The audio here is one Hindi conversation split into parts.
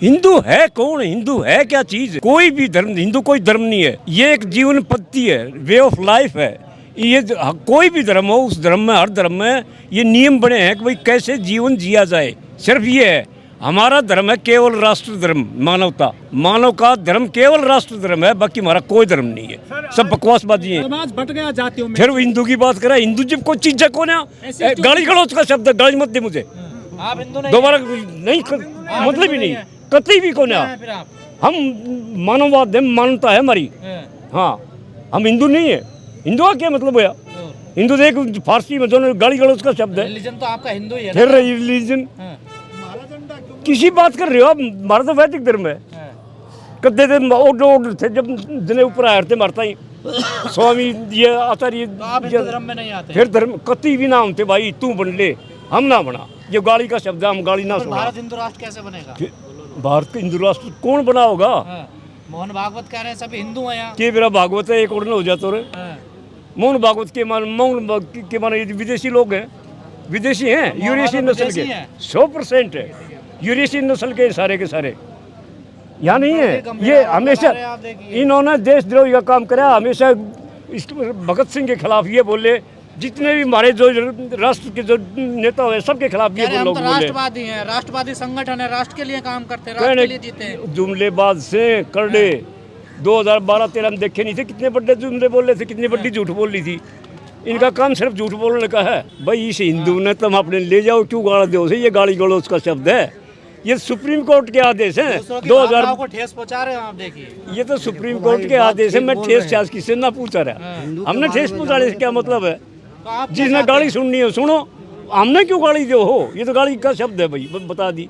हिंदू है कौन, हिंदू है क्या चीज? कोई भी धर्म, हिंदू कोई धर्म नहीं है, ये एक जीवन पद्धति है, वे ऑफ लाइफ है। ये कोई भी धर्म हो, उस धर्म में, हर धर्म में ये नियम बने हैं कि भाई कैसे जीवन जिया जाए। सिर्फ ये है, हमारा धर्म है केवल राष्ट्र धर्म, मानवता, मानव का धर्म केवल राष्ट्र धर्म है, बाकी हमारा कोई धर्म नहीं है, सब बकवासबाजी है। समाज बट गया जातियों में। फिर वो हिंदू की बात करे, हिंदू जब कोई चीज है कौन है? गाली गलौज का शब्द है, गाली मत दे मुझे आप हिंदू नहीं, दोबारा नहीं, मतलब ही नहीं, कतई भी कौन है? फिर आप हम मानववाद है, मानवता है हमारी। हाँ, हम हिंदू नहीं है। हिंदू का क्या मतलब है? हिंदू देख फारसी में जो गाली गलौज का शब्द है। रिलीजन तो आपका हिंदू ही है फिर रिलीजन किसी बात कर रहे हो आप? हमारा तो वैदिक धर्म है। कद्दे थे ऑर्डर थे जब जने ऊपर आए थे मारता ही स्वामी ये आचार्य, आप हिंदू धर्म में नहीं आते। फिर धर्म कति भी नाम थे भाई, तू बन ले, हम ना बना। ये गाली का शब्द है, हम गाली ना सुना। भारत हिंदू राष्ट्र कैसे बनेगा? भारत का हिंदू राष्ट्र कौन बना होगा? मोहन भागवत कह रहे हैं सभी हिंदू हैं यहाँ। के मेरा भागवत है, एक और हो जाता रे। मोहन भागवत के माने विदेशी लोग हैं, विदेशी हैं, यूरेशियन नस्ल के 100% है, यूरेशियन नस्ल के सारे के सारे यहाँ नहीं है। ये हमेशा इन्होंने देशद्रोही का काम करा, हमेशा भगत सिंह के खिलाफ ये बोले, जितने भी हमारे जो राष्ट्र के जो नेता हुए सबके खिलाफ ये लोग बोले। राष्ट्रवादी हैं, राष्ट्रवादी संगठन है, राष्ट्र के लिए काम करते हैं, राष्ट्र के लिए जीते हैं। जुमलेबाज से करड़े 2012-13 में देखे नहीं थे कितने बड़े जुमले बोल रहे थे, कितनी बड़ी झूठ बोल रही थी। इनका काम सिर्फ झूठ बोलने का है। भाई इस हिंदू ने तुम अपने ले जाओ, क्यों गाली दो से? ये गाली गलौज का शब्द है, ये सुप्रीम कोर्ट के आदेश हैं। 2000 को ठेस पहुंचा रहे हैं आप, देखिए ये तो सुप्रीम कोर्ट के आदेश है। मैं ठेस छास किससे ना पूछा रहा, हमने ठेस पहुंचाने से क्या मतलब है? जिसने गाली सुननी है सुनो, हमने क्यों गाली दो हो? ये तो गाली का शब्द है भाई, बता दी।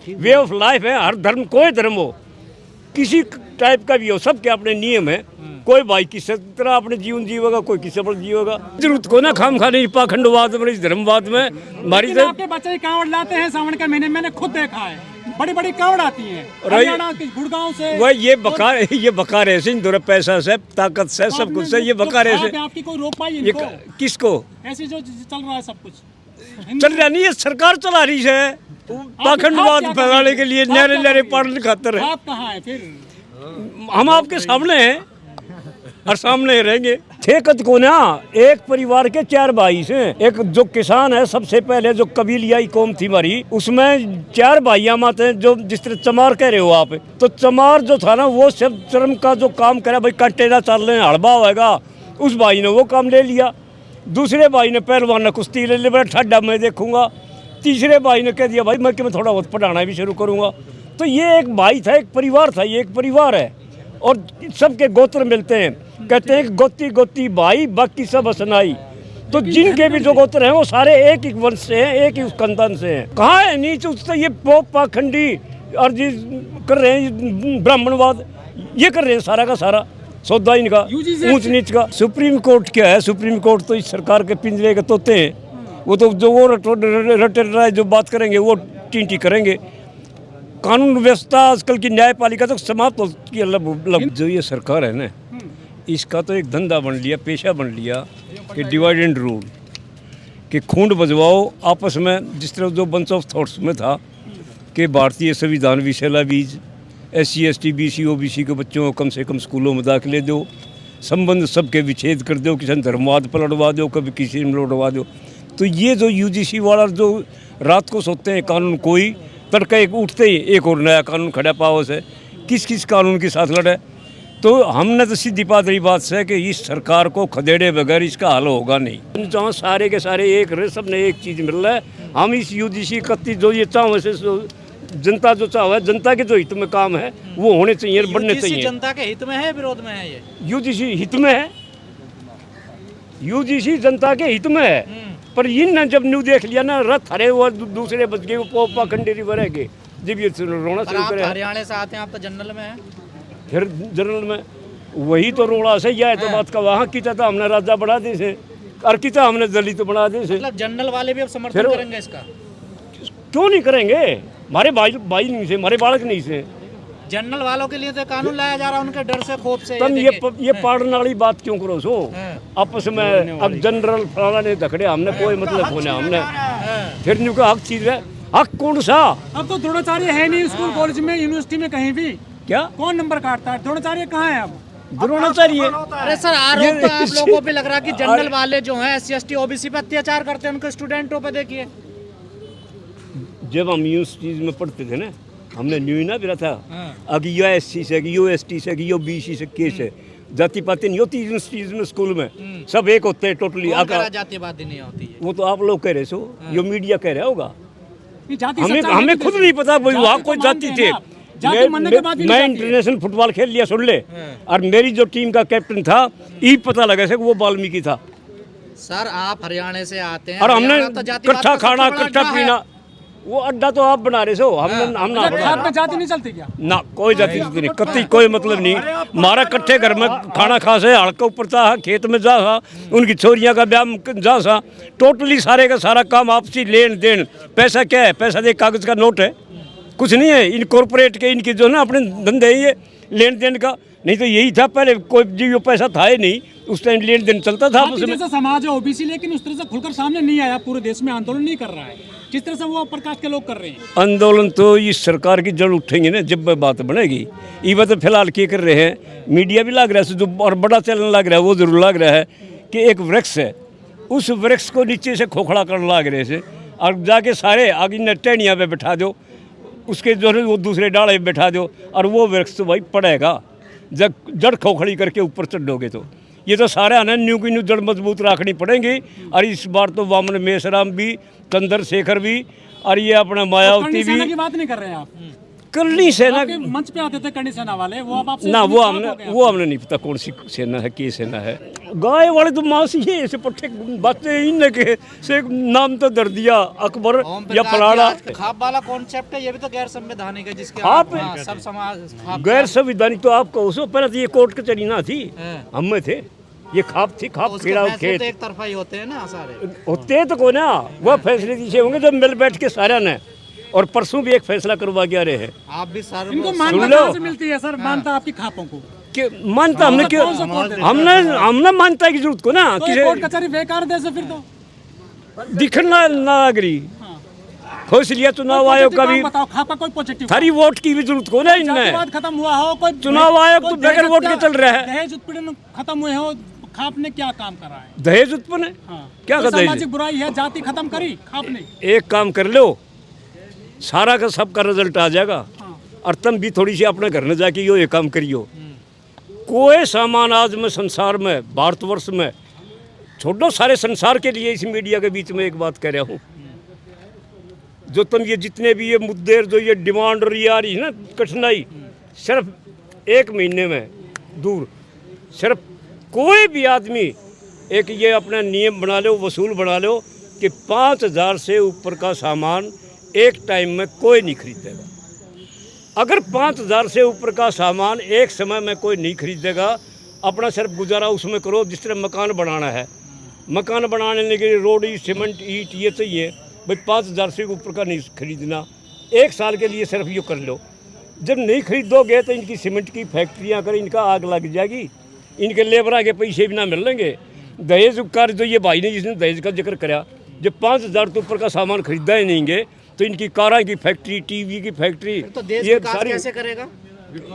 वे ऑफ लाइफ है, हर धर्म, कोई धर्म हो, किसी टाइप का भी हो, सबके अपने नियम है। कोई भाई किसी तरह अपने जीवन जीवेगा, कोई किसी पर जीवेगा। जरूरत को ना खाम खाने पाखंडवाद में, इस धर्मवाद में हमारी तो। आपके बच्चे कांवड़ लाते हैं सावन के महीने, मैंने खुद देखा है, बड़ी बड़ी कांवड़ आती है हरियाणा के गुड़गांव से। वह ये बकारे से, इंदौर पैसा से, ताकत से, सब कुछ से, ये बकारे से। आपकी कोई रोक पाई ये किसको? ऐसे जो चल रहा है सब कुछ चल रहा नहीं है, सरकार चला रही है पाखंडवाद फैलाने के लिए, नहरे नहरे पाड़ने खातर है। आप कहाँ है फिर? हम आपके सामने हैं और सामने रहेंगे। ठेकत को ना, एक परिवार के 4 भाई से, एक जो किसान है, सबसे पहले जो कबीलियाई कौम थी हमारी, उसमें 4 भाइयां माते हैं। जो जिस तरह चमार कह रहे हो आप, तो चमार जो था ना, वो सब चरम का जो काम करा, भाई कंटेनर चल रहे हैं, हड़बा होगा, उस भाई ने वो काम ले लिया। दूसरे भाई ने पहलवान ने कुश्ती ले ली, बड़ा ठड्डा मैं देखूंगा। तीसरे भाई ने कह दिया भाई मैं तुम्हें थोड़ा बहुत पढ़ाना भी शुरू करूंगा। तो ये एक भाई था, एक परिवार था, ये एक परिवार है और सबके गोत्र मिलते हैं। कहते हैं कि गोती गोती भाई, बाकी सब असनाई। तो जिनके भी जो गोत्र हैं वो सारे एक ही वंश से हैं, एक ही खानदान से हैं। कहाँ है नीच उससे ये पोप पाखंडी और जी कर रहे हैं, ब्राह्मणवाद ये कर रहे हैं, सारा का सारा सौदा इनका, ऊंच नीच का। सुप्रीम कोर्ट क्या है? सुप्रीम कोर्ट तो इस सरकार के पिंजरे के तोते हैं। वो तो जो वो रटे जो बात करेंगे वो टींटी करेंगे। कानून व्यवस्था आजकल की न्यायपालिका तो समाप्त हो चुकी है। जो ये सरकार है ना, इसका तो एक धंधा बन लिया, पेशा बन लिया कि डिवाइड एंड रूल, कि खूंड बजवाओ आपस में। जिस तरह जो बंच ऑफ थॉट्स में था कि भारतीय संविधान विशेला बीज, SC ST BC OBC के बच्चों को कम से कम स्कूलों में दाखिले दो, संबंध सबके विच्छेद कर दो, किसी धर्मवाद पर लड़वा दो, कभी किसी में लड़वा दो। तो ये जो UGC वाला जो रात को सोते हैं कानून, कोई तड़का एक उठते ही एक और नया कानून खड़ा पाओ से, किस किस कानून के साथ लड़े। तो हमने तो सीधी पादरी बात से कि इस सरकार को खदेड़े बगैर इसका हल होगा नहीं। जहाँ सारे के सारे एक रहे, सब ने एक चीज़ मिल रहा है। हम इस UGC 31 जो ये चाहो से जनता जो चाहो है, जनता के जो हित में काम है वो होने चाहिए, बढ़ने चाहिए। जनता के हित में है, विरोध में है? ये UGC हित में है, UGC जनता के हित में है। पर इन जब न्यू देख लिया ना, रथ हरे वो दूसरे बच गए, वो पाखंडी रिवर है के जब ये रोना शुरू करे। हरियाणा से आते हैं आप, तो जनरल में है, फिर जनरल में वही तो रोड़ा से यह तो बात का वहाँ किया था हमने राजा बढ़ा दे से, और किया हमने दलित बना दे से। मतलब जनरल वाले भी अब समर्थन करेंगे इसका? क्यों नहीं करेंगे? हमारे भाई नहीं से, हमारे बालक नहीं से। जनरल वालों के लिए तो कानून लाया जा रहा है, उनके डर से, खौफ से। तुम ये पाड़ने वाली बात क्यों करो सो आपस में? अब जनरल फलाना ने धकड़े, हमने कोई मतलब होने, हमने फिर न्यू का हक चीज है। हक कौन सा? अब तो द्रोणाचार्य है नहीं स्कूल कॉलेज में यूनिवर्सिटी में कहीं भी। क्या कौन नंबर काटता है? द्रोणाचार्य कहाँ है अब? द्रोणाचार्य? अरे सर आरोप तो आप लोगों पे लग रहा है कि जनरल वाले जो हैं SC ST OBC पे अत्याचार करते हैं, उनके स्टूडेंटों पे देखिए। जब हम यूनिवर्सिटीज में पढ़ते थे ना, हमने न्यू ना बिरा था अगर यो SC से यो ST से यो BC से केस है, जाति पाति नहीं होती यूनिवर्सिटीज में, स्कूल में सब एक होते हैं टोटली। कौन कह रहा जातिवादी नहीं होती है? वो तो आप लोग कह रहे सो, यो मीडिया कह रहा होगा, ये जाति हमें सच्चाई हमें नहीं खुद देती। नहीं पता भाई वहाँ कोई तो जाति मानते थे। हैं ना। जाति मानने के बाद भी मैं नहीं जाति है। इंटरनेशनल फुटबॉल खेल लिया, सुन ले, और मेरी जो टीम का कैप्टन था ये पता लगा से वो वाल्मीकि था। सर आप हरियाणा से आते हैं और हमने हरियाणा तो जातिवाद इकट्ठा का सबसे खाना बड़ा इकट्ठा अड्डा है। पीना, वो अड्डा तो आप बना रहे हो, हम ना अच्छा, बना खाद में जाति नहीं चलती क्या? ना, कोई जाति नहीं, कत्ती कोई मतलब नहीं। हमारा कट्ठे घर में खाना खा से हड़का ऊपर था, खेत में जा सा, उनकी छोरियां का ब्याह जा सा, टोटली सारे का सारा काम आपसी लेन देन। पैसा क्या है? पैसा एक कागज का नोट है, कुछ नहीं है। इन कॉर्पोरेट के इनके जो है ना अपने धंधे ये लेन देन का, नहीं तो यही था पहले, कोई जो पैसा था ही नहीं उस टाइम, लेन देन चलता था जाति उसमें। जैसा समाज है OBC, लेकिन उस तरह से खुलकर सामने नहीं आया, पूरे देश में आंदोलन नहीं कर रहा है जिस तरह से वो प्रकाश के लोग कर रहे हैं। आंदोलन तो इस सरकार की जड़ उठेंगे ना जब बात बनेगी। ये बात फिलहाल क्या कर रहे हैं, मीडिया भी लग रहा है जो, और बड़ा चैनल लग रहा है वो जरूर लग रहा है कि एक वृक्ष है, उस वृक्ष को नीचे से खोखला कर लग रहे से, और जाके सारे आगे टहनिया पे बैठा दो, उसके जो है वो दूसरे डाले पे बैठा दो, और वो वृक्ष तो भाई पड़ेगा जब जड़ खोखड़ी करके ऊपर चढ़ोगे तो। ये तो सारे आने न्यू की न्यू जड़ मजबूत रखनी पड़ेंगी। और इस बार तो वामन मेसराम भी, चंद्रशेखर भी, और ये अपना मायावती करणी सेना भी, की बात नहीं कर रहे हैं आप? करनी सेना आपके मंच पे आते थे करणी सेना वाले, वो अब आपसे ना, वो विरोध हमने हो गया। वो हमने नहीं पता कौन सी सेना है, की सेना है। गाय वाले तो मासी है, ऐसे पट्टे बातें इन के से नाम तो दर दिया अकबर ओम या प्रकाश फलाना। जी, आज खाप वाला कॉन्सेप्ट है, ये भी तो गैर संवैधानिक है, जिसके खाप? हाँ, सब समाज खाप गैर संविधानिक तो आप कहो सो, पहले तो ये कोर्ट कचहरी ना थी, है। हम में थे, ये खाप थी, तो खाप उसके खेड़ा फैसले खेत तो एक तरफा ही होते हैं ना सारे। होते तो को ना, वह फैसले दिए होंगे जब मिल बैठ के सारा ने, और परसों भी एक फैसला करवा के आ रहे हैं आप भी सर इनको सुन मान्यता लो। कहाँ से मिलती है सर? मानता आपकी खापों को कि मानता हमने क्यों, कौन सा कोर्ट है? हमने मानता की जरूरत को ना, तो ये कोर्ट कचहरी बेकार देश है फिर तो। दिखना नागरी हाँ। खोज लिया चुनाव आयोग का भी, बताओ, खापा कोई पॉजिटिव थारी वोट की भी जरूरत को ना इनमें। जातिवाद खत्म हुआ हो, कोई चुनाव आयोग तो कोई बगैर वोट के चल रहा है। दहेज उत्पीड़न खत्म हुए हो, खाप ने क्या काम करा है? दहेज उत्पन्न है, हाँ। क्या कोई कर दहेज? सामाजिक बुराई है, जाति खत्म करी खाप ने। एक काम कर लो, सारा का सबका रिजल्ट आ जाएगा, हाँ। और तुम भी थोड़ी सी अपने घर में जाके यो ये काम करियो। कोई सामान आज में संसार में, भारतवर्ष में छोड़ो, सारे संसार के लिए इस मीडिया के बीच में एक बात कह रहा हूँ, जो तुम ये जितने भी ये मुद्दे, जो ये डिमांड और ये आ रही है ना कठिनाई, सिर्फ एक महीने में दूर, सिर्फ कोई भी आदमी एक ये अपना नियम बना लो, वसूल बना लो कि 5,000 से ऊपर का सामान एक टाइम में कोई नहीं खरीदेगा। अगर 5,000 से ऊपर का सामान एक समय में कोई नहीं खरीदेगा, अपना सिर्फ गुजारा उसमें करो। जिस तरह मकान बनाना है, मकान बनाने के लिए रोड, सीमेंट, ईट ये चाहिए भाई, 5,000 से ऊपर का नहीं खरीदना, एक साल के लिए सिर्फ ये कर लो। जब नहीं खरीदोगे तो इनकी सीमेंट की फैक्ट्रियाँ अगर इनका आग लग जाएगी, इनके लेबरा के पैसे भी ना मिल लेंगे। दहेज उपकार जो ये भाई ने जिसने दहेज का जिक्र कराया, जब 5,000 से ऊपर का सामान खरीदा ही नहीं तो इनकी कारा की फैक्ट्री, टीवी की फैक्ट्री, तो देश ये विकास सारी कैसे करेगा?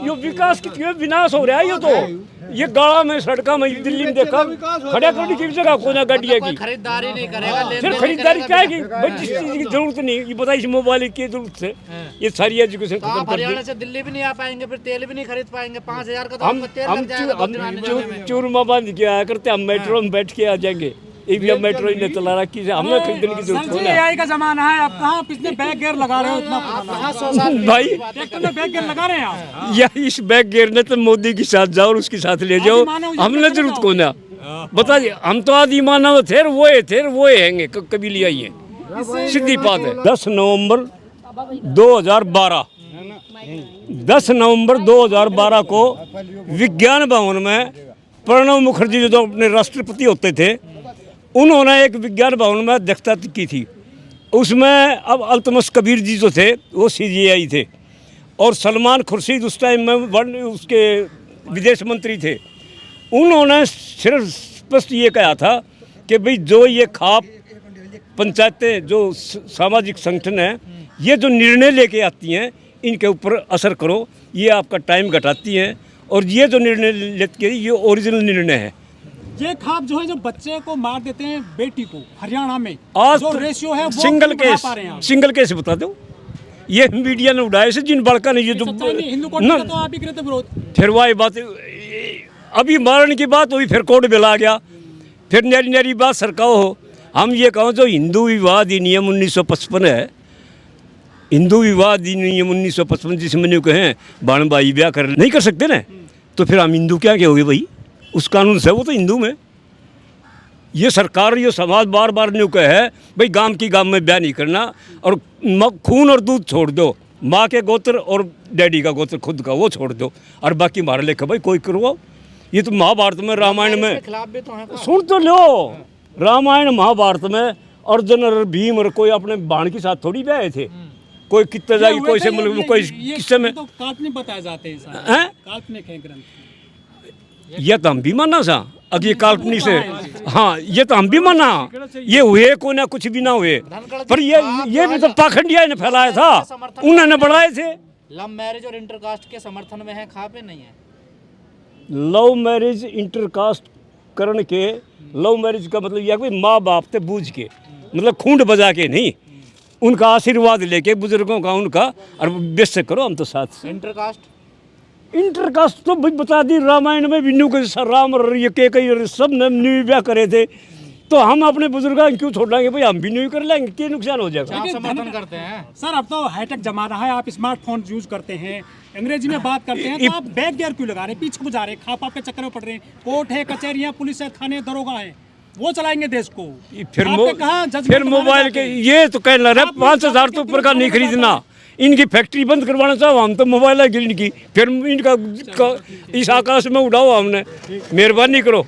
यो विकास की क्यों विनाश हो रहा है? ये तो ये गाड़ा में, सड़का में, दिल्ली में देखा खड़ा करने की जगह को ना गाड़िया कोई की, खरीदारी नहीं करेगा, लेन फिर देन खरीदारी नहीं क्या है करेगा, कि भाई जिस चीज़ की जरूरत नहीं, ये बताइए मोबाइल की जरूरत से ये सारी एजुकेशन तो खत्म आप कर हरियाणा दी। से दिल्ली भी नहीं आ पाएंगे, फिर तेल भी नहीं खरीद पाएंगे। 5,000 का तो हम आपको तेल हम लग जाएगा दो दिन आने जाने में। चूरमा बांध के आया करते, हम मेट्रो में बैठ के आ जाएंगे। ये भी हम मेट्रो ही नहीं चला रखी है, हमने खरीदने की सर जरूरत जी, हो ना AI का जमाना है, आप कहाँ पिछले बैक गियर लगा रहे हो? इतना आप कहाँ 100 साल भाई। ट्रैक्टर में बैक गियर लगा रहे हैं आप? या इस बैग गिरने तो मोदी के साथ जाओ और उसके साथ ले जाओ, हमने जरूरत को ना बता दिए। हम तो आदि मानव थे, वो हैंगे कभी लिया ही है, सीधी बात है। 10 नवंबर 2012 10 नवंबर 2012 को विज्ञान भवन में प्रणब मुखर्जी जो अपने राष्ट्रपति होते थे, उन्होंने एक विज्ञान भवन में अध्यक्षता की थी। उसमें अब अल्तमश कबीर जी जो थे वो CGI थे, और सलमान खुर्शीद उस टाइम में उसके विदेश मंत्री थे। उन्होंने सिर्फ स्पष्ट ये कहा था कि भाई जो ये खाप पंचायतें, जो सामाजिक संगठन है, ये जो निर्णय लेके आती हैं इनके ऊपर असर करो, ये आपका टाइम घटाती हैं। और ये जो निर्णय लेती है ये ओरिजिनल निर्णय है। ये खाप जो है, जो बच्चे को मार देते हैं बेटी को हरियाणा में, आज जो रेशियो है वो सिंगल बढ़ा केस, पा रहे हैं आप। सिंगल केस बता दो, ये मीडिया ने उड़ाए से जिन बड़का ने ये जो सच्चाई नहीं, हिंदू कोर्ट न- का तो आप ही करते विरोध। फिर वही बात, अभी मारने की बात हुई फिर कोर्ट बिल आ गया, फिर नरी नरी बात सरकाओ हो। हम ये कहो जो हिंदू विवाह अधिनियम 1955 है, हिंदू विवाह अधिनियम 1955 जिसमें न्यू कहें बाण भाई ब्याह कर नहीं कर सकते ना, तो फिर हम हिंदू क्या कहोगे भाई? उस कानून से वो तो हिंदू में। ये सरकार ये समाज बार बार न्यू कहे भाई गांव की गांव में ब्याह नहीं करना, और खून और दूध छोड़ दो, माँ के गोत्र और डैडी का गोत्र खुद का वो छोड़ दो, और बाकी मारे लेखा भाई कोई करवाओ। ये तो महाभारत में रामायण में इसके खिलाफ भी तो है। सुन तो लो, रामायण महाभारत में अर्जुन और भीम और कोई अपने बाण के साथ थोड़ी ब्याह थे, कोई कितने ये जाएगी, हुए कोई थे, से मतलब कोई किस्से में। तो काल्पनिक बताए जाते हैं सारे। हैं? काल्पनिक है ग्रंथ। ये तो हम भी माना सा, अब ये काल्पनिक से, हाँ ये तो हम भी माना, ये हुए को ना कुछ भी ना हुए, पर ये भी तो पाखंडिया ने फैलाया था, उन्होंने बढ़ाए थे। लव मैरिज और इंटरकास्ट के समर्थन में है, खापे नहीं है। लव मैरिज इंटरकास्ट करण के, लव मैरिज का मतलब यह कि माँ बाप से बूझ के, मतलब खूंड बजा के नहीं, उनका आशीर्वाद लेके बुजुर्गों का उनका, और बेशक करो हम तो साथ से। इंटरकास्ट तो भाई बता दी, रामायण में भी न्यू के राम और ये के कई सब ने न्यू ब्याह करे थे, तो हम अपने बुजुर्गों क्यों छोड़ लेंगे भाई? हम भी न्यू कर लेंगे, क्या नुकसान हो जाएगा? आप समर्थन करते हैं सर अब तो हाईटेक जमाना है, आप स्मार्टफोन यूज करते हैं, अंग्रेजी में बात करते हैं, तो आप बैक गियर क्यों लगा रहे हैं, पीछे को जा रहे हैं, खाप आपके चक्कर में पड़ रहे हैं। कोर्ट है, कचहरियां, पुलिस है, थाने, दरोगा है, वो चलाएंगे देश को। फिर मोबाइल के ये तो कह रहे 5,000 तो ऊपर का नहीं खरीदना, इनकी फैक्ट्री बंद करवाना चाहो हम तो मोबाइल है गिर की, फिर इनका इस आकाश में उड़ाओ हमने, मेहरबानी करो।